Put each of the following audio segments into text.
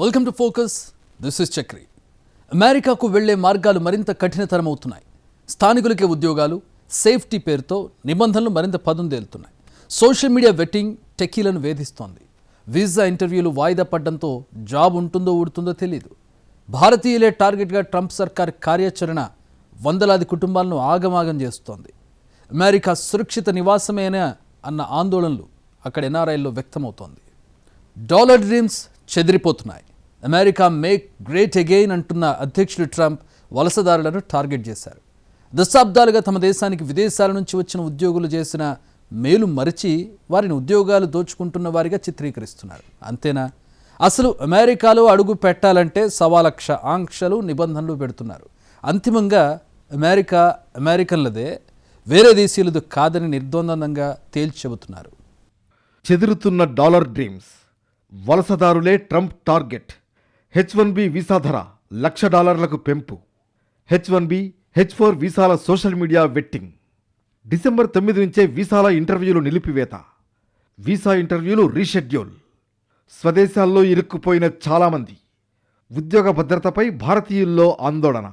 Welcome to focus. This is Chakri. అమెరికాకు వెళ్లే మార్గాలు మరింత కఠినతరమవుతున్నాయి. స్థానికులకే ఉద్యోగాలు, సేఫ్టీ పేరుతో నిబంధనలు మరింత పదుందేలుతున్నాయి. సోషల్ మీడియా వెట్టింగ్ టెక్కీలను వేధిస్తోంది. వీసా ఇంటర్వ్యూలు వాయిదా పడడంతో జాబ్ ఉంటుందో ఊడుతుందో తెలియదు. భారతీయులే టార్గెట్గా ట్రంప్ సర్కార్ కార్యాచరణ వందలాది కుటుంబాలను ఆగమాగం చేస్తోంది. అమెరికా సురక్షిత నివాసమేనా అన్న ఆందోళనలు అక్కడ ఎన్ఆర్ఐల్లో వ్యక్తమవుతోంది. డాలర్ డ్రీమ్స్ చెదిరిపోతున్నాయి. అమెరికా మేక్ గ్రేట్ అగైన్ అంటున్న అధ్యక్షుడు ట్రంప్ వలసదారులను టార్గెట్ చేశారు. దశాబ్దాలుగా తమ దేశానికి విదేశాల నుంచి వచ్చిన ఉద్యోగులు చేసిన మేలు మరిచి వారిని ఉద్యోగాలు దోచుకుంటున్న వారిగా చిత్రీకరిస్తున్నారు. అంతేనా? అసలు అమెరికాలో అడుగు పెట్టాలంటే 1,00,000 ఆంక్షలు, నిబంధనలు పెడుతున్నారు. అంతిమంగా అమెరికా అమెరికన్లదే, వేరే దేశీయులది కాదని నిర్ద్వందంగా తేల్చి చెబుతున్నారు. చెదురుతున్న డాలర్ డ్రీమ్స్, వలసదారులే ట్రంప్ టార్గెట్. H1B వీసా ధర $1,00,000 పెంపు. H1B, H4 వీసాల సోషల్ మీడియా వెట్టింగ్. డిసెంబర్ 9 నుంచే వీసాల ఇంటర్వ్యూలు నిలిపివేత. వీసా ఇంటర్వ్యూలు రీషెడ్యూల్. స్వదేశాల్లో ఇరుక్కుపోయిన చాలామంది. ఉద్యోగ భద్రతపై భారతీయుల్లో ఆందోళన.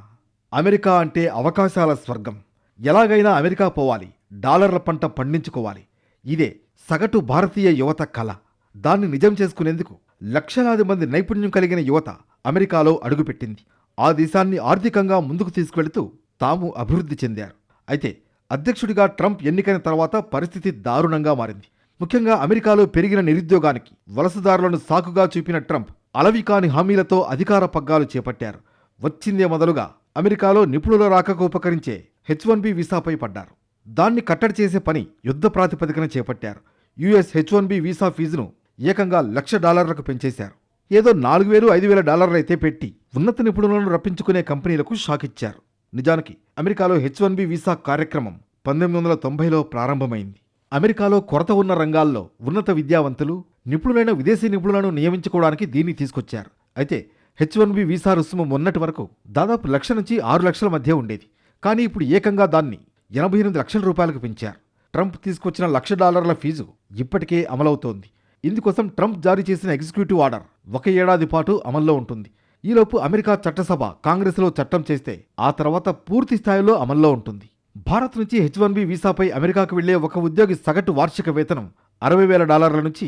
అమెరికా అంటే అవకాశాల స్వర్గం. ఎలాగైనా అమెరికా పోవాలి, డాలర్ల పంట పండించుకోవాలి. ఇదే సగటు భారతీయ యువత కల. దాన్ని నిజం చేసుకునేందుకు లక్షలాది మంది నైపుణ్యం కలిగిన యువత అమెరికాలో అడుగుపెట్టింది. ఆ దేశాన్ని ఆర్థికంగా ముందుకు తీసుకువెళుతూ తాము అభివృద్ధి చెందారు. అయితే అధ్యక్షుడిగా ట్రంప్ ఎన్నికైన తర్వాత పరిస్థితి దారుణంగా మారింది. ముఖ్యంగా అమెరికాలో పెరిగిన నిరుద్యోగానికి వలసదారులను సాకుగా చూపిన ట్రంప్ అలవికాని హామీలతో అధికార పగ్గాలు చేపట్టారు. వచ్చిందే మొదలుగా అమెరికాలో నిపుణుల రాకకు ఉపకరించే H1B వీసాపై పడ్డారు. దాన్ని కట్టడి చేసే పని యుద్ధ ప్రాతిపదికన చేపట్టారు. US H1B వీసా ఫీజును ఏకంగా $1,00,000 పెంచేశారు. ఏదో $4,000-5,000 అయితే పెట్టి ఉన్నత నిపుణులను రప్పించుకునే కంపెనీలకు షాక్ ఇచ్చారు. నిజానికి అమెరికాలో H1B వీసా కార్యక్రమం 1990లో ప్రారంభమైంది. అమెరికాలో కొరత ఉన్న రంగాల్లో ఉన్నత విద్యావంతులు, నిపుణులైన విదేశీ నిపుణులను నియమించుకోవడానికి దీన్ని తీసుకొచ్చారు. అయితే H1B వీసా రుసుము మొన్నటి వరకు దాదాపు 1,00,000 నుంచి 6,00,000 మధ్య ఉండేది. కానీ ఇప్పుడు ఏకంగా దాన్ని $88 లక్షలకు పెంచారు. ట్రంప్ తీసుకొచ్చిన $1,00,000 ఫీజు ఇప్పటికే అమలవుతోంది. ఇందుకోసం ట్రంప్ జారీ చేసిన ఎగ్జిక్యూటివ్ ఆర్డర్ 1 ఏడాది పాటు అమల్లో ఉంటుంది. ఈలోపు అమెరికా చట్టసభ కాంగ్రెస్లో చట్టం చేస్తే ఆ తర్వాత పూర్తి స్థాయిలో అమల్లో ఉంటుంది. భారత్ నుంచి H1B వీసాపై అమెరికాకు వెళ్లే ఒక ఉద్యోగి సగటు వార్షిక వేతనం $60,000 నుంచి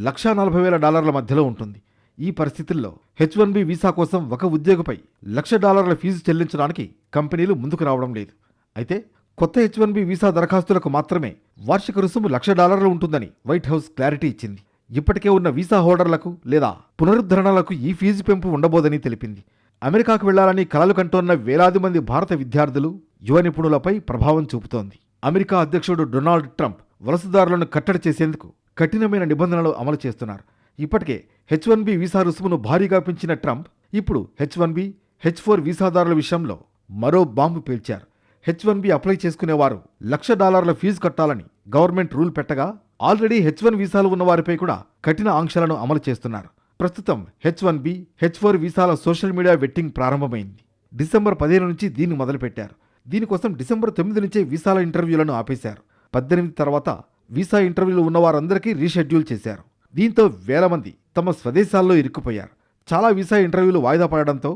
$140,000 మధ్యలో ఉంటుంది. ఈ పరిస్థితుల్లో H1B వీసా కోసం ఒక ఉద్యోగిపై $1,00,000 ఫీజు చెల్లించడానికి కంపెనీలు ముందుకు రావడం లేదు. అయితే కొత్త H1B వీసా దరఖాస్తులకు మాత్రమే వార్షిక రుసుము $1,00,000 ఉంటుందని వైట్ హౌస్ క్లారిటీ ఇచ్చింది. ఇప్పటికే ఉన్న వీసా హోల్డర్లకు లేదా పునరుద్ధరణలకు ఈ ఫీజు పెంపు ఉండబోదని తెలిపింది. అమెరికాకు వెళ్లాలని కలలు కంటోన్న వేలాది మంది భారత విద్యార్థులు, యువ నిపుణులపై ప్రభావం చూపుతోంది. అమెరికా అధ్యక్షుడు డొనాల్డ్ ట్రంప్ వలసదారులను కట్టడి చేసేందుకు కఠినమైన నిబంధనలు అమలు చేస్తున్నారు. ఇప్పటికే H1B వీసా రుసుమును భారీగా పెంచిన ట్రంప్ ఇప్పుడు H1B, H4 వీసాదారుల విషయంలో మరో బాంబు పేల్చారు. H1B అప్లై చేసుకునేవారు $1,00,000 ఫీజు కట్టాలని గవర్నమెంట్ రూల్ పెట్టగా, ఆల్రెడీ H1 వీసాలు ఉన్నవారిపై కూడా కఠిన ఆంక్షలను అమలు చేస్తున్నారు. ప్రస్తుతం H1B, H4 వీసాల సోషల్ మీడియా వెట్టింగ్ ప్రారంభమైంది. డిసెంబర్ 15 నుంచి దీన్ని మొదలుపెట్టారు. దీనికోసం డిసెంబర్ 9 నుంచే వీసాల ఇంటర్వ్యూలను ఆపేశారు. 18 తర్వాత వీసా ఇంటర్వ్యూలు ఉన్నవారందరికీ రీషెడ్యూల్ చేశారు. దీంతో వేల మంది తమ స్వదేశాల్లో ఇరుక్కుపోయారు. చాలా వీసా ఇంటర్వ్యూలు వాయిదా పడడంతో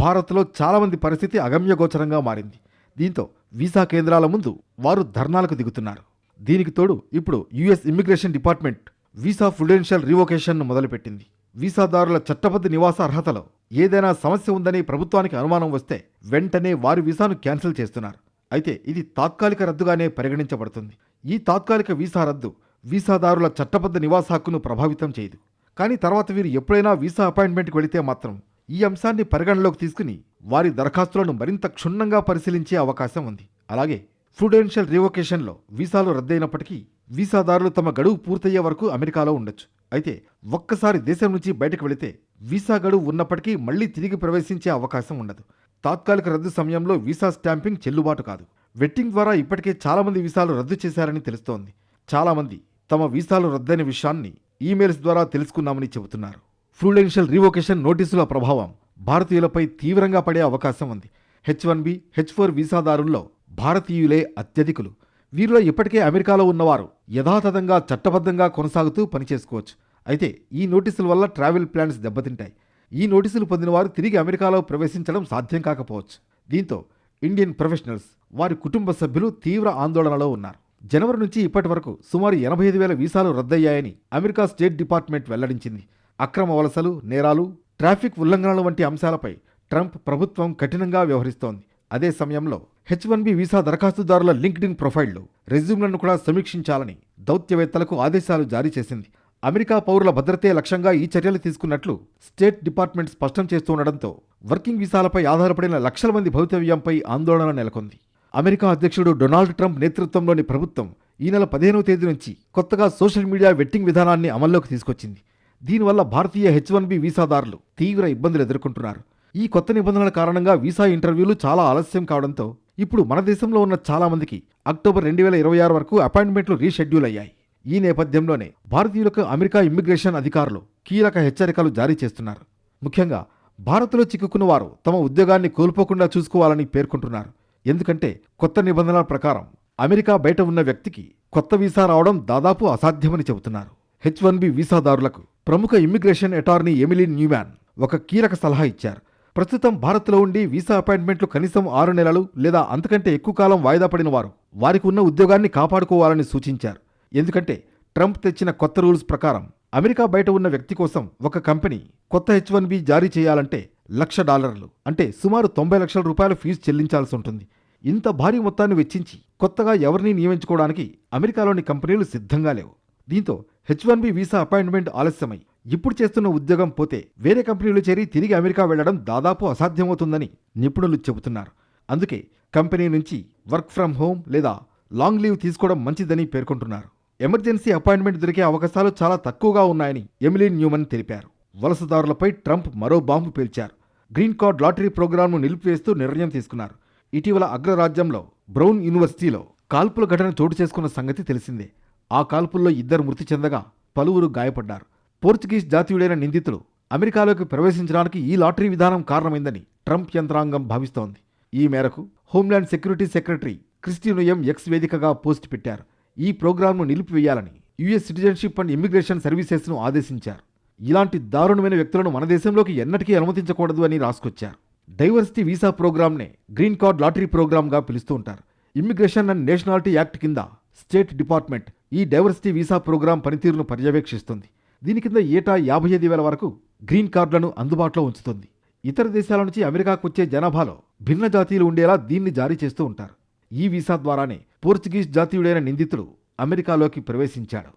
భారత్లో చాలామంది పరిస్థితి అగమ్యగోచరంగా మారింది. దీంతో వీసా కేంద్రాల ముందు వారు ధర్నాలకు దిగుతున్నారు. దీనికి తోడు ఇప్పుడు US immigration department visa prudential రివోకేషన్ను మొదలుపెట్టింది. వీసాదారుల చట్టబద్ధ నివాస అర్హతలో ఏదైనా సమస్య ఉందని ప్రభుత్వానికి అనుమానం వస్తే వెంటనే వారి వీసాను క్యాన్సిల్ చేస్తున్నారు. అయితే ఇది తాత్కాలిక రద్దుగానే పరిగణించబడుతుంది. ఈ తాత్కాలిక వీసా రద్దు వీసాదారుల చట్టబద్ధ నివాస హక్కును ప్రభావితం చేయదు. కానీ తర్వాత వీరు ఎప్పుడైనా వీసా అపాయింట్మెంట్కి వెళితే మాత్రం ఈ అంశాన్ని పరిగణలోకి తీసుకుని వారి దరఖాస్తులను మరింత క్షుణ్ణంగా పరిశీలించే అవకాశం ఉంది. అలాగే ప్రుడెన్షియల్ రివోకేషన్లో వీసాలు రద్దయినప్పటికీ వీసాదారులు తమ గడువు పూర్తయ్యే వరకు అమెరికాలో ఉండొచ్చు. అయితే ఒక్కసారి దేశం నుంచి బయటకు వెళితే వీసా గడువు ఉన్నప్పటికీ మళ్లీ తిరిగి ప్రవేశించే అవకాశం ఉండదు. తాత్కాలిక రద్దు సమయంలో వీసా స్టాంపింగ్ చెల్లుబాటు కాదు. వెట్టింగ్ ద్వారా ఇప్పటికే చాలామంది వీసాలు రద్దు చేశారని తెలుస్తోంది. చాలామంది తమ వీసాలు రద్దయిన విషయాన్ని ఈమెయిల్స్ ద్వారా తెలుసుకున్నామని చెబుతున్నారు. ప్రుడెన్షియల్ రివోకేషన్ నోటీసుల ప్రభావం భారతీయులపై తీవ్రంగా పడే అవకాశం ఉంది. H1B, H4 వీసాదారుల్లో భారతీయులే అత్యధికులు. వీరిలో ఇప్పటికే అమెరికాలో ఉన్నవారు యథాతథంగా చట్టబద్ధంగా కొనసాగుతూ పనిచేసుకోవచ్చు. అయితే ఈ నోటీసుల వల్ల ట్రావెల్ ప్లాన్స్ దెబ్బతింటాయి. ఈ నోటీసులు పొందిన వారు తిరిగి అమెరికాలో ప్రవేశించడం సాధ్యం కాకపోవచ్చు. దీంతో ఇండియన్ ప్రొఫెషనల్స్, వారి కుటుంబ సభ్యులు తీవ్ర ఆందోళనలో ఉన్నారు. జనవరి నుంచి ఇప్పటి వరకు సుమారు 85,000 వీసాలు రద్దయ్యాయని అమెరికా స్టేట్ డిపార్ట్మెంట్ వెల్లడించింది. అక్రమ వలసలు, నేరాలు, ట్రాఫిక్ ఉల్లంఘనల వంటి అంశాలపై ట్రంప్ ప్రభుత్వం కఠినంగా వ్యవహరిస్తోంది. అదే సమయంలో H1B వీసా దరఖాస్తుదారుల లింక్డ్ఇన్ ప్రొఫైళ్లు, రెజ్యూమ్లను కూడా సమీక్షించాలని దౌత్యవేత్తలకు ఆదేశాలు జారీ చేసింది. అమెరికా పౌరుల భద్రతే లక్ష్యంగా ఈ చర్యలు తీసుకున్నట్లు స్టేట్ డిపార్ట్మెంట్ స్పష్టం చేస్తుండటంతో వర్కింగ్ వీసాలపై ఆధారపడిన లక్షల మంది భవితవ్యంపై ఆందోళన నెలకొంది. అమెరికా అధ్యక్షుడు డొనాల్డ్ ట్రంప్ నేతృత్వంలోని ప్రభుత్వం ఈ నెల 15వ తేదీ నుంచి కొత్తగా సోషల్ మీడియా వెట్టింగ్ విధానాన్ని అమల్లోకి తీసుకొచ్చింది. దీనివల్ల భారతీయ H1B వీసాదారులు తీవ్ర ఇబ్బందులు ఎదుర్కొంటున్నారు. ఈ కొత్త నిబంధనల కారణంగా వీసా ఇంటర్వ్యూలు చాలా ఆలస్యం కావడంతో ఇప్పుడు మన దేశంలో ఉన్న చాలా మందికి అక్టోబర్ 2026 వరకు అపాయింట్మెంట్లు రీషెడ్యూల్ అయ్యాయి. ఈ నేపథ్యంలోనే భారతీయులకు అమెరికా ఇమ్మిగ్రేషన్ అధికారులు కీలక హెచ్చరికలు జారీ చేస్తున్నారు. ముఖ్యంగా భారత్లో చిక్కుకున్న వారు తమ ఉద్యోగాన్ని కోల్పోకుండా చూసుకోవాలని పేర్కొంటున్నారు. ఎందుకంటే కొత్త నిబంధనల ప్రకారం అమెరికా బయట ఉన్న వ్యక్తికి కొత్త వీసా రావడం దాదాపు అసాధ్యమని చెబుతున్నారు. H1B వీసాదారులకు ప్రముఖ ఇమ్మిగ్రేషన్ అటార్నీ ఎమిలీ న్యూమాన్ ఒక కీలక సలహా ఇచ్చారు. ప్రస్తుతం భారత్లో ఉండి వీసా అపాయింట్మెంట్లు కనీసం 6 నెలలు లేదా అంతకంటే ఎక్కువ కాలం వాయిదా పడిన వారు వారికి ఉన్న ఉద్యోగాన్ని కాపాడుకోవాలని సూచించారు. ఎందుకంటే ట్రంప్ తెచ్చిన కొత్త రూల్స్ ప్రకారం అమెరికా బయట ఉన్న వ్యక్తి కోసం ఒక కంపెనీ కొత్త H1B జారీ చేయాలంటే $1,00,000 అంటే సుమారు 90 లక్షల రూపాయల ఫీజు చెల్లించాల్సి ఉంటుంది. ఇంత భారీ మొత్తాన్ని వెచ్చించి కొత్తగా ఎవరిని నియమించుకోవడానికి అమెరికాలోని కంపెనీలు సిద్ధంగా లేవు. దీంతో H1B వీసా అపాయింట్మెంట్ ఆలస్యమై ఇప్పుడు చేస్తున్న ఉద్యోగం పోతే వేరే కంపెనీలు చేరి తిరిగి అమెరికా వెళ్లడం దాదాపు అసాధ్యమవుతుందని నిపుణులు చెబుతున్నారు. అందుకే కంపెనీ నుంచి వర్క్ ఫ్రం హోమ్ లేదా లాంగ్ లీవ్ తీసుకోవడం మంచిదని పేర్కొంటున్నారు. ఎమర్జెన్సీ అపాయింట్మెంట్ దొరికే అవకాశాలు చాలా తక్కువగా ఉన్నాయని ఎమిలీ న్యూమన్ తెలిపారు. వలసదారులపై ట్రంప్ మరో బాంబు పేల్చారు. గ్రీన్ కార్డ్ లాటరీ ప్రోగ్రాంను నిలిపివేస్తూ నిర్ణయం తీసుకున్నారు. ఇటీవల అగ్రరాజ్యంలో బ్రౌన్ యూనివర్సిటీలో కాల్పుల ఘటన చోటు చేసుకున్న సంగతి తెలిసిందే. ఆ కాల్పుల్లో 2 మృతి చెందగా పలువురు గాయపడ్డారు. పోర్చుగీస్ జాతీయుడైన నిందితులు అమెరికాలోకి ప్రవేశించడానికి ఈ లాటరీ విధానం కారణమైందని ట్రంప్ యంత్రాంగం భావిస్తోంది. ఈ మేరకు homeland security secretary Kristi Noem X వేదికగా పోస్ట్ పెట్టారు. ఈ ప్రోగ్రాంను నిలిపివేయాలని యుఎస్ సిటిజన్షిప్ అండ్ ఇమ్మిగ్రేషన్ సర్వీసెస్ను ఆదేశించారు. ఇలాంటి దారుణమైన వ్యక్తులను మన దేశంలోకి ఎన్నటికీ అనుమతించకూడదు అని రాసుకొచ్చారు. డైవర్సిటీ వీసా ప్రోగ్రాంనే గ్రీన్ కార్డ్ లాటరీ ప్రోగ్రాంగా పిలుస్తూ ఉంటారు. ఇమ్మిగ్రేషన్ అండ్ నేషనాలిటీ యాక్ట్ కింద స్టేట్ డిపార్ట్మెంట్ ఈ డైవర్సిటీ వీసా ప్రోగ్రాం పనితీరును పర్యవేక్షిస్తుంది. దీని కింద ఏటా 55,000 వరకు గ్రీన్ కార్డులను అందుబాటులో ఉంచుతుంది. ఇతర దేశాల నుంచి అమెరికాకు వచ్చే జనాభాలో భిన్న జాతీయులు ఉండేలా దీన్ని జారీ చేస్తూ ఉంటారు. ఈ వీసా ద్వారానే పోర్చుగీస్ జాతీయుడైన నిందితుడు అమెరికాలోకి ప్రవేశించాడు.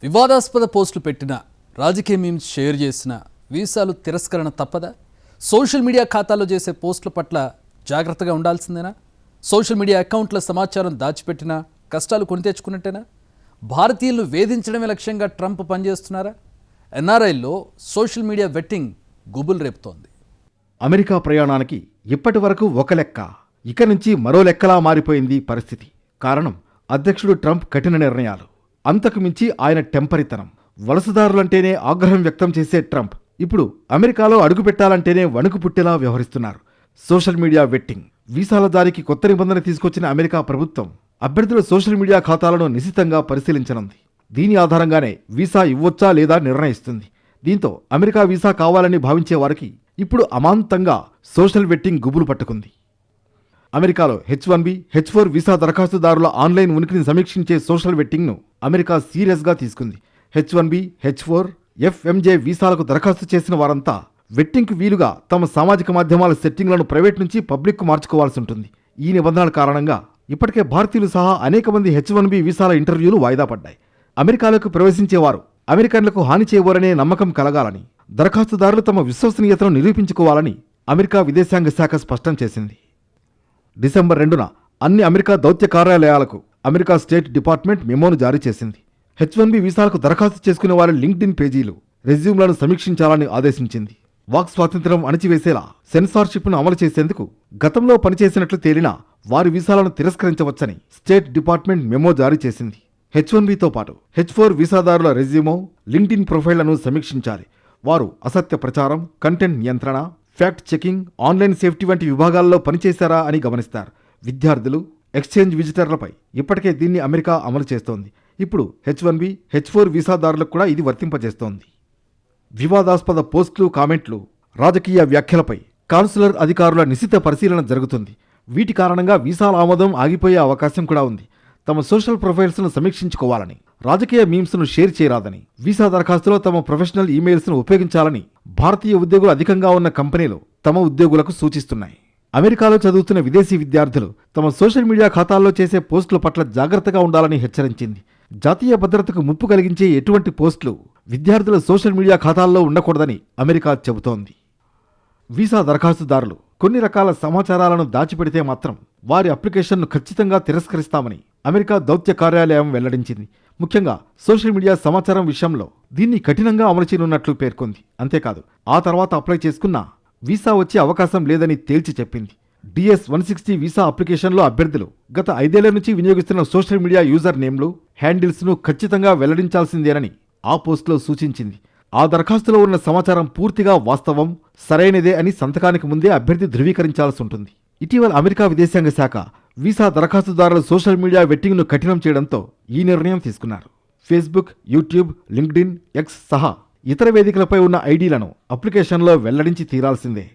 వివాదాస్పద పోస్టులు పెట్టిన, రాజకీయ మీమ్స్ షేర్ చేసిన వీసాలు తిరస్కరణ తప్పదా? సోషల్ మీడియా ఖాతాలో చేసే పోస్టుల పట్ల జాగ్రత్తగా ఉండాల్సిందేనా? సోషల్ మీడియా అకౌంట్ల సమాచారం దాచిపెట్టినా కష్టాలు కొని తెచ్చుకున్నట్టేనా? భారతీయులను వేధించడమే లక్ష్యంగా ట్రంప్ పనిచేస్తున్నారా? ఎన్ఆర్ఐల్లో సోషల్ మీడియా వెట్టింగ్ గుబులు రేపుతోంది. అమెరికా ప్రయాణానికి ఇప్పటి వరకు ఒక లెక్క, ఇక నుంచి మరో లెక్కలా మారిపోయింది పరిస్థితి. కారణం అధ్యక్షుడు ట్రంప్ కఠిన నిర్ణయాలు, అంతకు మించి ఆయన టెంపరితనం. వలసదారులంటేనే ఆగ్రహం వ్యక్తం చేసే ట్రంప్ ఇప్పుడు అమెరికాలో అడుగుపెట్టాలంటేనే వణుకు పుట్టేలా వ్యవహరిస్తున్నారు. సోషల్ మీడియా వెట్టింగ్ వీసాల జారీకి కొత్త నిబంధన తీసుకొచ్చిన అమెరికా ప్రభుత్వం అభ్యర్థుల సోషల్ మీడియా ఖాతాలను నిశితంగా పరిశీలించనుంది. దీని ఆధారంగానే వీసా ఇవ్వొచ్చా లేదా నిర్ణయిస్తుంది. దీంతో అమెరికా వీసా కావాలని భావించే వారికి ఇప్పుడు అమాంతంగా సోషల్ వెట్టింగ్ గుబులు పట్టుకుంది. అమెరికాలో H1B, H4 వీసా దరఖాస్తుదారుల ఆన్లైన్ ఉనికిని సమీక్షించే సోషల్ వెట్టింగ్ను అమెరికా సీరియస్గా తీసుకుంది. H1B, H4, FMJ వీసాలకు దరఖాస్తు చేసిన వారంతా వెట్టింగ్కు వీలుగా తమ సామాజిక మాధ్యమాల సెట్టింగ్లను ప్రైవేట్ నుంచి పబ్లిక్కు మార్చుకోవాల్సి ఉంటుంది. ఈ నిబంధనల కారణంగా ఇప్పటికే భారతీయులు సహా అనేక మంది H1B వీసాల ఇంటర్వ్యూలు వాయిదా పడ్డాయి. అమెరికాలోకి ప్రవేశించేవారు అమెరికన్లకు హాని చేయబోరనే నమ్మకం కలగాలని, దరఖాస్తుదారులు తమ విశ్వసనీయతను నిరూపించుకోవాలని అమెరికా విదేశాంగ శాఖ స్పష్టం చేసింది. డిసెంబర్ 2న అన్ని అమెరికా దౌత్య కార్యాలయాలకు అమెరికా స్టేట్ డిపార్ట్మెంట్ మెమోను జారీ చేసింది. H1B వీసాలకు దరఖాస్తు చేసుకునే వారి లింక్డ్ఇన్ పేజీలు, రెజ్యూమ్లను సమీక్షించాలని ఆదేశించింది. వాక్ స్వాతంత్ర్యం అణచివేసేలా సెన్సార్షిప్ను అమలు చేసేందుకు గతంలో పనిచేసినట్లు తేలినా వారి వీసాలను తిరస్కరించవచ్చని స్టేట్ డిపార్ట్మెంట్ మెమో జారీ చేసింది. H1Bతో పాటు H4 వీసాదారుల రెజ్యూమో, లింక్డ్ఇన్ ప్రొఫైళ్లను సమీక్షించాలి. వారు అసత్య ప్రచారం, కంటెంట్ నియంత్రణ, ఫ్యాక్ట్ చెకింగ్, ఆన్లైన్ సేఫ్టీ వంటి విభాగాల్లో పనిచేశారా అని గమనిస్తారు. విద్యార్థులు, ఎక్స్చేంజ్ విజిటర్లపై ఇప్పటికే దీన్ని అమెరికా అమలు చేస్తోంది. ఇప్పుడు H1B, H4 వీసాదారులకు కూడా ఇది వర్తింపజేస్తోంది. వివాదాస్పద పోస్టులు, కామెంట్లు, రాజకీయ వ్యాఖ్యలపై కాన్సులర్ అధికారుల నిశిత పరిశీలన జరుగుతుంది. వీటి కారణంగా వీసాల ఆమోదం ఆగిపోయే అవకాశం కూడా ఉంది. తమ సోషల్ ప్రొఫైల్స్ను సమీక్షించుకోవాలని, రాజకీయ మీమ్స్ను షేర్ చేయరాదని, వీసా దరఖాస్తులో తమ ప్రొఫెషనల్ ఈమెయిల్స్ను ఉపయోగించాలని భారతీయ ఉద్యోగులు అధికంగా ఉన్న కంపెనీలు తమ ఉద్యోగులకు సూచిస్తున్నాయి. అమెరికాలో చదువుతున్న విదేశీ విద్యార్థులు తమ సోషల్ మీడియా ఖాతాల్లో చేసే పోస్టుల పట్ల జాగ్రత్తగా ఉండాలని హెచ్చరించింది. జాతీయ భద్రతకు ముప్పు కలిగించే ఎటువంటి పోస్టులు విద్యార్థుల సోషల్ మీడియా ఖాతాల్లో ఉండకూడదని అమెరికా చెబుతోంది. వీసా దరఖాస్తుదారులు కొన్ని రకాల సమాచారాలను దాచిపెడితే మాత్రం వారి అప్లికేషన్ను ఖచ్చితంగా తిరస్కరిస్తామని అమెరికా దౌత్య కార్యాలయం వెల్లడించింది. ముఖ్యంగా సోషల్ మీడియా సమాచారం విషయంలో దీన్ని కఠినంగా అమలు చేయనున్నట్లు పేర్కొంది. అంతేకాదు, ఆ తర్వాత అప్లై చేసుకున్నా వీసా వచ్చే అవకాశం లేదని తేల్చి చెప్పింది. DS-160 వీసా అప్లికేషన్లో అభ్యర్థులు గత 5 ఏళ్ల నుంచి వినియోగిస్తున్న సోషల్ మీడియా యూజర్ నేమ్లు, హ్యాండిల్స్ను ఖచ్చితంగా వెల్లడించాల్సిందేనని ఆ పోస్టులో సూచించింది. ఆ దరఖాస్తులో ఉన్న సమాచారం పూర్తిగా వాస్తవం, సరైనదే అని సంతకానికి ముందే అభ్యర్థి ధృవీకరించాల్సి ఉంటుంది. ఇటీవల అమెరికా విదేశాంగ శాఖ వీసా దరఖాస్తుదారుల సోషల్ మీడియా వెట్టింగ్ను కఠినం చేయడంతో ఈ నిర్ణయం తీసుకున్నారు. ఫేస్బుక్, యూట్యూబ్, లింక్డ్ఇన్, ఎక్స్ సహా ఇతర వేదికలపై ఉన్న ఐడీలను అప్లికేషన్లో వెల్లడించి తీరాల్సిందే.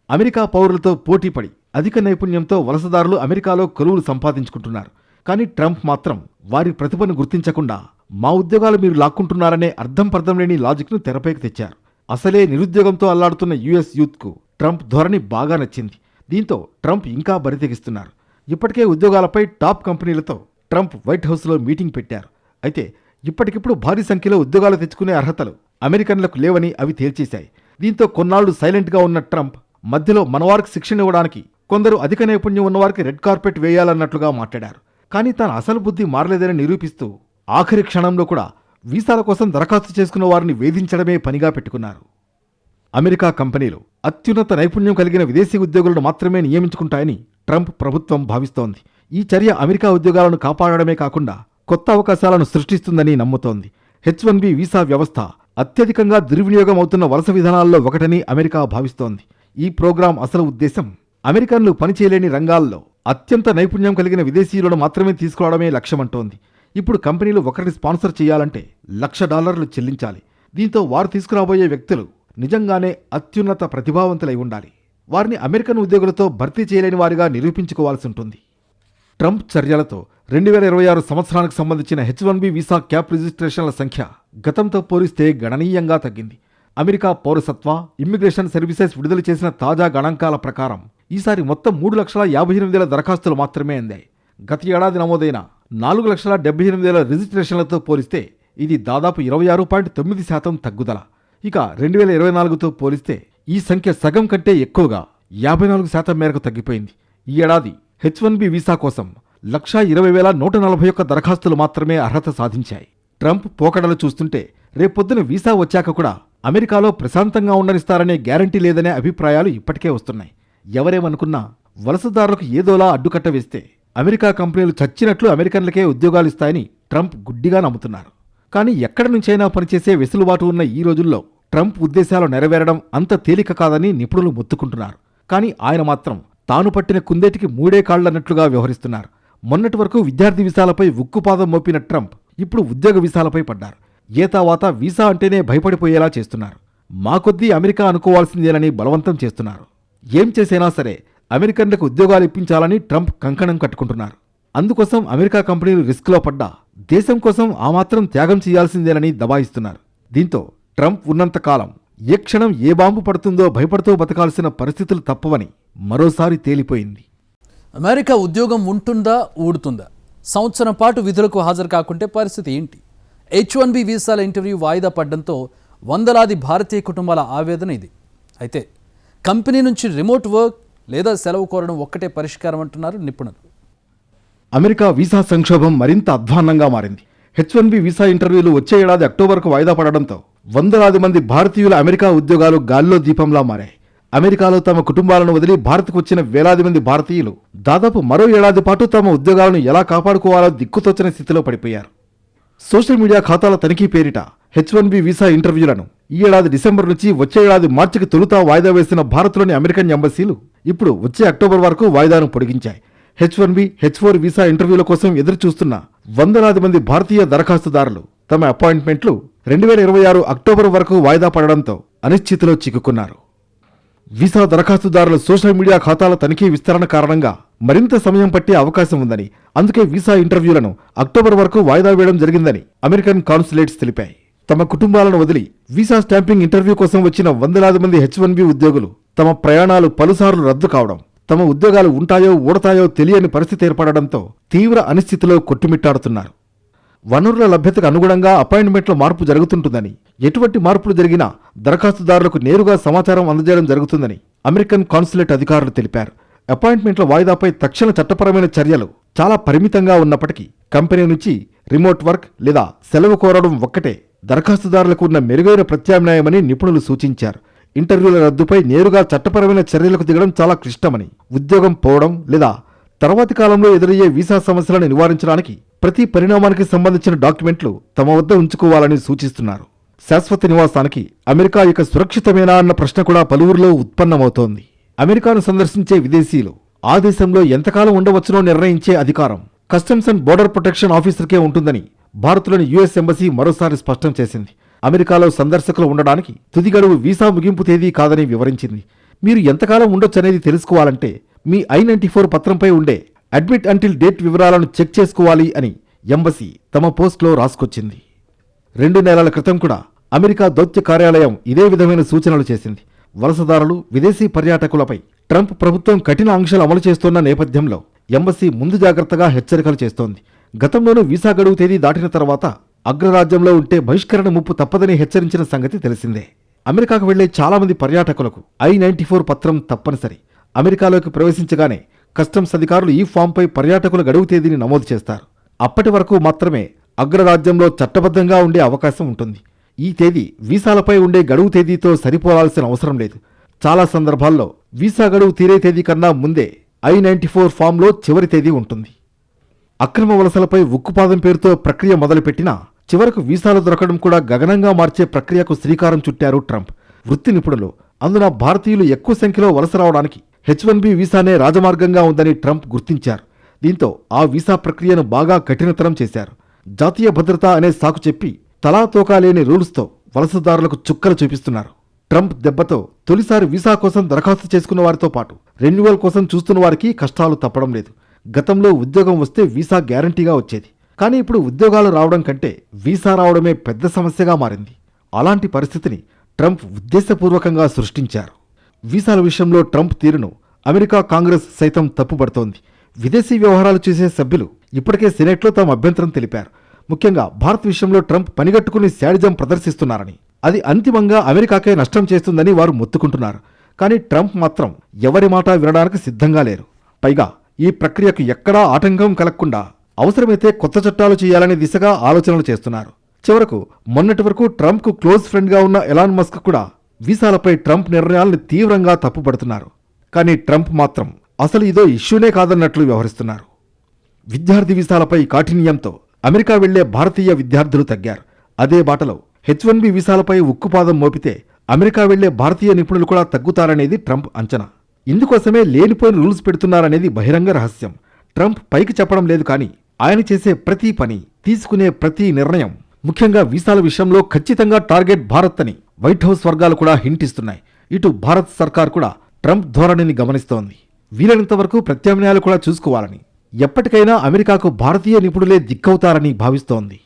అమెరికా పౌరులతో పోటీపడి అధిక నైపుణ్యంతో వలసదారులు అమెరికాలో కొలువులు సంపాదించుకుంటున్నారు. కానీ ట్రంప్ మాత్రం వారి ప్రతిభను గుర్తించకుండా మా ఉద్యోగాలు మీరు లాక్కుంటున్నారనే అర్థం పర్థం లేని లాజిక్ను తెరపైకి తెచ్చారు. అసలే నిరుద్యోగంతో అల్లాడుతున్న యుఎస్ యూత్కు ట్రంప్ ధోరణి బాగా నచ్చింది. దీంతో ట్రంప్ ఇంకా బరితెగిస్తున్నారు. ఇప్పటికే ఉద్యోగాలపై టాప్ కంపెనీలతో ట్రంప్ వైట్ హౌస్లో మీటింగ్ పెట్టారు. అయితే ఇప్పటికిప్పుడు భారీ సంఖ్యలో ఉద్యోగాలు తెచ్చుకునే అర్హతలు అమెరికన్లకు లేవని అవి తేల్చేశాయి. దీంతో కొన్నాళ్లు సైలెంట్గా ఉన్న ట్రంప్ మధ్యలో మనవారికి శిక్షణ ఇవ్వడానికి కొందరు అధిక నైపుణ్యం ఉన్నవారికి రెడ్ కార్పెట్ వేయాలన్నట్లుగా మాట్లాడారు. కానీ తన అసలు బుద్ధి మారలేదని నిరూపిస్తూ ఆఖరి క్షణంలో కూడా వీసాల కోసం దరఖాస్తు చేసుకున్న వారిని వేధించడమే పనిగా పెట్టుకున్నారు. అమెరికా కంపెనీలు అత్యున్నత నైపుణ్యం కలిగిన విదేశీ ఉద్యోగులను మాత్రమే నియమించుకుంటాయని ట్రంప్ ప్రభుత్వం భావిస్తోంది. ఈ చర్య అమెరికా ఉద్యోగాలను కాపాడడమే కాకుండా కొత్త అవకాశాలను సృష్టిస్తుందని నమ్ముతోంది. H-1B వీసా వ్యవస్థ అత్యధికంగా దుర్వినియోగం అవుతున్న వలస విధానాల్లో ఒకటని అమెరికా భావిస్తోంది. ఈ ప్రోగ్రాం అసలు ఉద్దేశం అమెరికన్లు పనిచేయలేని రంగాల్లో అత్యంత నైపుణ్యం కలిగిన విదేశీయులను మాత్రమే తీసుకురావడమే లక్ష్యమంటోంది. ఇప్పుడు కంపెనీలు ఒకరిని స్పాన్సర్ చేయాలంటే $1,00,000 చెల్లించాలి. దీంతో వారు తీసుకురాబోయే వ్యక్తులు నిజంగానే అత్యున్నత ప్రతిభావంతులై ఉండాలి. వారిని అమెరికన్ ఉద్యోగులతో భర్తీ చేయలేని వారిగా నిరూపించుకోవాల్సి ఉంటుంది. ట్రంప్ చర్యలతో 2026 సంవత్సరానికి సంబంధించిన H-1B వీసా క్యాప్ రిజిస్ట్రేషన్ల సంఖ్య గతంతో పోలిస్తే గణనీయంగా తగ్గింది. అమెరికా పౌరసత్వ, ఇమ్మిగ్రేషన్ సర్వీసెస్ విడుదల చేసిన తాజా గణాంకాల ప్రకారం ఈసారి మొత్తం 3,58,000 దరఖాస్తులు మాత్రమే అందాయి. గత ఏడాది నమోదైన 4,78,000 రిజిస్ట్రేషన్లతో పోలిస్తే ఇది దాదాపు 26.9% తగ్గుదల. ఇక 2024తో పోలిస్తే ఈ సంఖ్య సగం కంటే ఎక్కువగా 54% మేరకు తగ్గిపోయింది. ఈ ఏడాది H-1B వీసా కోసం 1,20,141 దరఖాస్తులు మాత్రమే అర్హత సాధించాయి. ట్రంప్ పోకడలు చూస్తుంటే రేపొద్దున వీసా వచ్చాక కూడా అమెరికాలో ప్రశాంతంగా ఉండనిస్తారనే గ్యారంటీ లేదనే అభిప్రాయాలు ఇప్పటికే వస్తున్నాయి. ఎవరేమనుకున్నా వలసదారులకు ఏదోలా అడ్డుకట్ట వేస్తే అమెరికా కంపెనీలు చచ్చినట్లు అమెరికన్లకే ఉద్యోగాలు ఇస్తాయని ట్రంప్ గుడ్డిగా నమ్ముతున్నారు. కానీ ఎక్కడి నుంచైనా పనిచేసే వెసులుబాటు ఉన్న ఈ రోజుల్లో ట్రంప్ ఉద్దేశాలు నెరవేరడం అంత తేలిక కాదని నిపుణులు మొత్తుకుంటున్నారు. కానీ ఆయన మాత్రం తాను పట్టిన కుందేటికి 3 కాళ్లన్నట్లుగా వ్యవహరిస్తున్నారు. మొన్నటి వరకు విద్యార్థి వీసాలపై ఉక్కుపాదం మోపిన ట్రంప్ ఇప్పుడు ఉద్యోగ వీసాలపై పడ్డారు. ఏతావాత వీసా అంటేనే భయపడిపోయేలా చేస్తున్నారు. మా కొద్దీ అమెరికా అనుకోవాల్సిందేనని బలవంతం చేస్తున్నారు. ఏం చేసైనా సరే అమెరికన్లకు ఉద్యోగాలు ఇప్పించాలని ట్రంప్ కంకణం కట్టుకుంటున్నారు. అందుకోసం అమెరికా కంపెనీలు రిస్క్లో పడ్డా దేశం కోసం ఆ మాత్రం త్యాగం చేయాల్సిందేనని దబాయిస్తున్నారు. దీంతో ట్రంప్ ఉన్నంతకాలం ఏ క్షణం ఏ బాంబు పడుతుందో భయపడుతూ బతకాల్సిన పరిస్థితులు తప్పవని మరోసారి తేలిపోయింది. అమెరికా ఉద్యోగం ఉంటుందా, ఊడుతుందా? సంవత్సరం పాటు విధులకు హాజరు కాకుంటే పరిస్థితి ఏంటి? H-1B వీసాల ఇంటర్వ్యూ వాయిదా పడడంతో వందలాది భారతీయ కుటుంబాల ఆవేదన ఇది. అయితే కంపెనీ నుంచి రిమోట్ వర్క్ లేదా సెలవు కోరడం ఒక్కటే పరిష్కారం అంటున్నారు నిపుణులు. అమెరికా వీసా సంక్షోభం మరింత అధ్వాన్నంగా మారింది. H-1B వీసా ఇంటర్వ్యూలు వచ్చే ఏడాది అక్టోబర్కు వాయిదా పడడంతో వందలాది మంది భారతీయుల అమెరికా ఉద్యోగాలు గాల్లో దీపంలా మారాయి. అమెరికాలో తమ కుటుంబాలను వదిలి భారత్కు వచ్చిన వేలాది మంది భారతీయులు దాదాపు మరో ఏడాది పాటు తమ ఉద్యోగాలను ఎలా కాపాడుకోవాలో దిక్కుతోచని స్థితిలో పడిపోయారు. సోషల్ మీడియా ఖాతాల తనిఖీ పేరిట H-1B వీసా ఇంటర్వ్యూలను ఈ ఏడాది డిసెంబర్ నుంచి వచ్చే ఏడాది మార్చికి తొలుత వాయిదా వేసిన భారత్లోని అమెరికన్ ఎంబసీలు ఇప్పుడు వచ్చే అక్టోబర్ వరకు వాయిదాను పొడిగించాయి. H-1B, H-4 వీసా ఇంటర్వ్యూల కోసం ఎదురు చూస్తున్న వందలాది మంది భారతీయ దరఖాస్తుదారులు తమ అపాయింట్మెంట్లు 2026 అక్టోబర్ వరకు వాయిదా పడడంతో అనిశ్చితిలో చిక్కుకున్నారు. వీసా దరఖాస్తుదారుల సోషల్ మీడియా ఖాతాల తనిఖీ విస్తరణ కారణంగా మరింత సమయం పట్టే అవకాశం ఉందని, అందుకే వీసా ఇంటర్వ్యూలను అక్టోబర్ వరకు వాయిదా వేయడం జరిగిందని అమెరికన్ కాన్సులేట్స్ తెలిపాయి. తమ కుటుంబాలను వదిలి వీసా స్టాంపింగ్ ఇంటర్వ్యూ కోసం వచ్చిన వందలాది మంది H1B ఉద్యోగులు తమ ప్రయాణాలు పలుసార్లు రద్దు కావడం, తమ ఉద్యోగాలు ఉంటాయో ఊడతాయో తెలియని పరిస్థితి ఏర్పడడంతో తీవ్ర అనిశ్చితిలో కొట్టుమిట్టాడుతున్నారు. వనరుల లభ్యతకు అనుగుణంగా అపాయింట్మెంట్ల మార్పు జరుగుతుంటుందని, ఎటువంటి మార్పులు జరిగినా దరఖాస్తుదారులకు నేరుగా సమాచారం అందజేయడం జరుగుతుందని అమెరికన్ కాన్సులేట్ అధికారులు తెలిపారు. అపాయింట్మెంట్ల వాయిదాపై తక్షణ చట్టపరమైన చర్యలు చాలా పరిమితంగా ఉన్నప్పటికీ కంపెనీ నుంచి రిమోట్ వర్క్ లేదా సెలవు కోరడం ఒక్కటే దరఖాస్తుదారులకు ఉన్న మెరుగైన ప్రత్యామ్నాయమని నిపుణులు సూచించారు. ఇంటర్వ్యూల రద్దుపై నేరుగా చట్టపరమైన చర్యలకు దిగడం చాలా క్లిష్టమని, ఉద్యోగం పోవడం లేదా తర్వాతి కాలంలో ఎదురయ్యే వీసా సమస్యలను నివారించడానికి ప్రతి పరిణామానికి సంబంధించిన డాక్యుమెంట్లు తమ వద్ద ఉంచుకోవాలని సూచిస్తున్నారు. శాశ్వత నివాసానికి అమెరికా ఇక సురక్షితమేనా అన్న ప్రశ్న కూడా పలువురిలో ఉత్పన్నమవుతోంది. అమెరికాను సందర్శించే విదేశీయులు ఆ దేశంలో ఎంతకాలం ఉండవచ్చునో నిర్ణయించే అధికారం కస్టమ్స్ అండ్ బోర్డర్ ప్రొటెక్షన్ ఆఫీసర్కే ఉంటుందని భారత్లోని యుఎస్ ఎంబసీ మరోసారి స్పష్టం చేసింది. అమెరికాలో సందర్శకులు ఉండడానికి తుది గడువు వీసా ముగింపు తేదీ కాదని వివరించింది. మీరు ఎంతకాలం ఉండొచ్చనేది తెలుసుకోవాలంటే మీ I-94 పత్రంపై ఉండే అడ్మిట్ అంటిల్ డేట్ వివరాలను చెక్ చేసుకోవాలి అని ఎంబసీ తమ పోస్ట్లో రాసుకొచ్చింది. 2 నెలల క్రితం కూడా అమెరికా దౌత్య కార్యాలయం ఇదే విధమైన సూచనలు చేసింది. వలసదారులు, విదేశీ పర్యాటకులపై ట్రంప్ ప్రభుత్వం కఠిన ఆంక్షలు అమలు చేస్తున్న నేపథ్యంలో ఎంబసీ ముందు జాగ్రత్తగా హెచ్చరికలు చేస్తోంది. గతంలోనూ వీసా గడువు తేదీ దాటిన తర్వాత అగ్రరాజ్యంలో ఉంటే బహిష్కరణ ముప్పు తప్పదని హెచ్చరించిన సంగతి తెలిసిందే. అమెరికాకు వెళ్లే చాలా మంది పర్యాటకులకు I-94 పత్రం తప్పనిసరి. అమెరికాలోకి ప్రవేశించగానే కస్టమ్స్ అధికారులు ఈ ఫామ్పై పర్యాటకుల గడువు తేదీని నమోదు చేస్తారు. అప్పటి వరకు మాత్రమే అగ్రరాజ్యంలో చట్టబద్ధంగా ఉండే అవకాశం ఉంటుంది. ఈ తేదీ వీసాలపై ఉండే గడువు తేదీతో సరిపోలాల్సిన అవసరం లేదు. చాలా సందర్భాల్లో వీసా గడువు తీరే తేదీ కన్నా ముందే I-94 ఫామ్లో చివరి తేదీ ఉంటుంది. అక్రమ వలసలపై ఉక్కుపాదం పేరుతో ప్రక్రియ మొదలుపెట్టినా చివరకు వీసాలు దొరకడం కూడా గగనంగా మార్చే ప్రక్రియకు శ్రీకారం చుట్టారు ట్రంప్. వృత్తి నిపుణులు, అందున భారతీయులు ఎక్కువ సంఖ్యలో వలస రావడానికి H1B వీసానే రాజమార్గంగా ఉందని ట్రంప్ గుర్తించారు. దీంతో ఆ వీసా ప్రక్రియను బాగా కఠినతరం చేశారు. జాతీయ భద్రత అనే సాకు చెప్పి తలా తోకా లేని రూల్స్తో వలసదారులకు చుక్కలు చూపిస్తున్నారు. ట్రంప్ దెబ్బతో తొలిసారి వీసా కోసం దరఖాస్తు చేసుకున్న వారితో పాటు రెన్యువల్ కోసం చూస్తున్న వారికి కష్టాలు తప్పడం లేదు. గతంలో ఉద్యోగం వస్తే వీసా గ్యారంటీగా వచ్చేది. కానీ ఇప్పుడు ఉద్యోగాలు రావడం కంటే వీసా రావడమే పెద్ద సమస్యగా మారింది. అలాంటి పరిస్థితిని ట్రంప్ ఉద్దేశపూర్వకంగా సృష్టించారు. వీసాల విషయంలో ట్రంప్ తీరును అమెరికా కాంగ్రెస్ సైతం తప్పుపడుతోంది. విదేశీ వ్యవహారాలు చేసే సభ్యులు ఇప్పటికే సెనెట్లో తమ అభ్యంతరం తెలిపారు. ముఖ్యంగా భారత్ విషయంలో ట్రంప్ పనిగట్టుకుని శాడిజం ప్రదర్శిస్తున్నారని, అది అంతిమంగా అమెరికాకే నష్టం చేస్తుందని వారు మొత్తుకుంటున్నారు. కానీ ట్రంప్ మాత్రం ఎవరి మాట వినడానికి సిద్ధంగా లేరు. పైగా ఈ ప్రక్రియకు ఎక్కడా ఆటంకం కలగకుండా అవసరమైతే కొత్త చట్టాలు చేయాలనే దిశగా ఆలోచనలు చేస్తున్నారు. చివరకు మొన్నటి వరకు ట్రంప్కు క్లోజ్ ఫ్రెండ్గా ఉన్న ఎలాన్ మస్క్ కూడా వీసాలపై ట్రంప్ నిర్ణయాలను తీవ్రంగా తప్పుపడుతున్నారు. కానీ ట్రంప్ మాత్రం అసలు ఇదో ఇష్యూనే కాదన్నట్లు వ్యవహరిస్తున్నారు. విద్యార్థి వీసాలపై కాఠిన్యంతో అమెరికా వెళ్లే భారతీయ విద్యార్థులు తగ్గారు. అదే బాటలో H1B వీసాలపై ఉక్కుపాదం మోపితే అమెరికా వెళ్లే భారతీయ నిపుణులు కూడా తగ్గుతారనేది ట్రంప్ అంచనా. ఇందుకోసమే లేనిపోయిన రూల్స్ పెడుతున్నారనేది బహిరంగ రహస్యం. ట్రంప్ పైకి చెప్పడం లేదు, కానీ ఆయన చేసే ప్రతి పని, తీసుకునే ప్రతి నిర్ణయం, ముఖ్యంగా వీసాల విషయంలో ఖచ్చితంగా టార్గెట్ భారత్ అని వైట్ హౌస్ వర్గాలు కూడా హింట్ ఇస్తున్నాయి. ఇటు భారత్ సర్కార్ కూడా ట్రంప్ ధోరణిని గమనిస్తోంది. వీలైనంత వరకు ప్రత్యామ్నాయాలు కూడా చూసుకోవాలని, ఎప్పటికైనా అమెరికాకు భారతీయ నిపుణులే దిక్కవుతారని భావిస్తోంది.